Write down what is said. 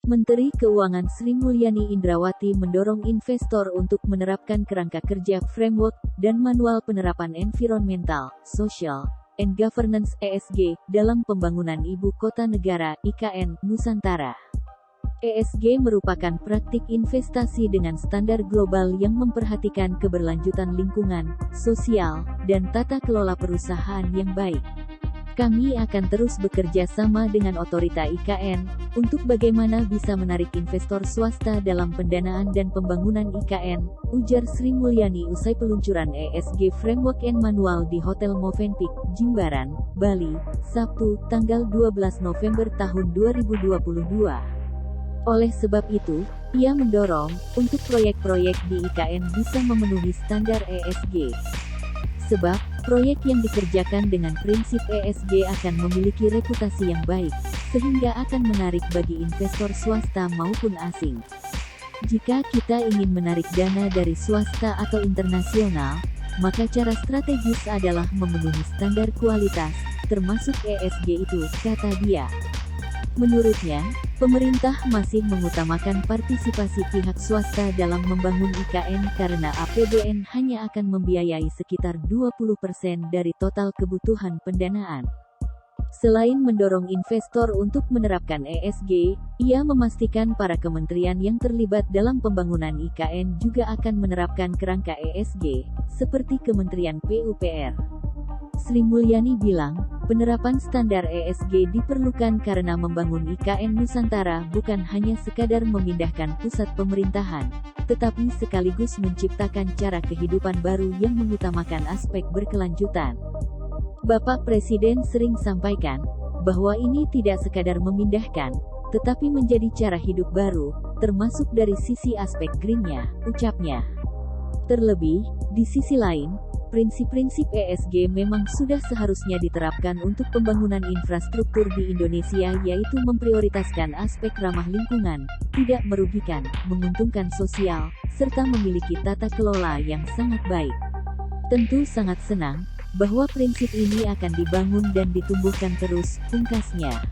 Menteri Keuangan Sri Mulyani Indrawati mendorong investor untuk menerapkan kerangka kerja, framework, dan manual penerapan environmental, social, and governance (ESG) dalam pembangunan Ibu Kota Negara (IKN) Nusantara. ESG merupakan praktik investasi dengan standar global yang memperhatikan keberlanjutan lingkungan, sosial, dan tata kelola perusahaan yang baik. Kami akan terus bekerja sama dengan otorita IKN, untuk bagaimana bisa menarik investor swasta dalam pendanaan dan pembangunan IKN, ujar Sri Mulyani usai peluncuran ESG Framework and Manual di Hotel Movenpick, Jimbaran, Bali, Sabtu, tanggal 12 November tahun 2022. Oleh sebab itu, ia mendorong, untuk proyek-proyek di IKN bisa memenuhi standar ESG. Sebab, proyek yang dikerjakan dengan prinsip ESG akan memiliki reputasi yang baik, sehingga akan menarik bagi investor swasta maupun asing. Jika kita ingin menarik dana dari swasta atau internasional, maka cara strategis adalah memenuhi standar kualitas, termasuk ESG itu, kata dia. Menurutnya, pemerintah masih mengutamakan partisipasi pihak swasta dalam membangun IKN karena APBN hanya akan membiayai sekitar 20% dari total kebutuhan pendanaan. Selain mendorong investor untuk menerapkan ESG, ia memastikan para kementerian yang terlibat dalam pembangunan IKN juga akan menerapkan kerangka ESG, seperti Kementerian PUPR. Sri Mulyani bilang, penerapan standar ESG diperlukan karena membangun IKN Nusantara bukan hanya sekadar memindahkan pusat pemerintahan, tetapi sekaligus menciptakan cara kehidupan baru yang mengutamakan aspek berkelanjutan. Bapak Presiden sering sampaikan, bahwa ini tidak sekadar memindahkan, tetapi menjadi cara hidup baru, termasuk dari sisi aspek green-nya, ucapnya. Terlebih, di sisi lain, prinsip-prinsip ESG memang sudah seharusnya diterapkan untuk pembangunan infrastruktur di Indonesia, yaitu memprioritaskan aspek ramah lingkungan, tidak merugikan, menguntungkan sosial, serta memiliki tata kelola yang sangat baik. Tentu sangat senang, bahwa prinsip ini akan dibangun dan ditumbuhkan terus, pungkasnya.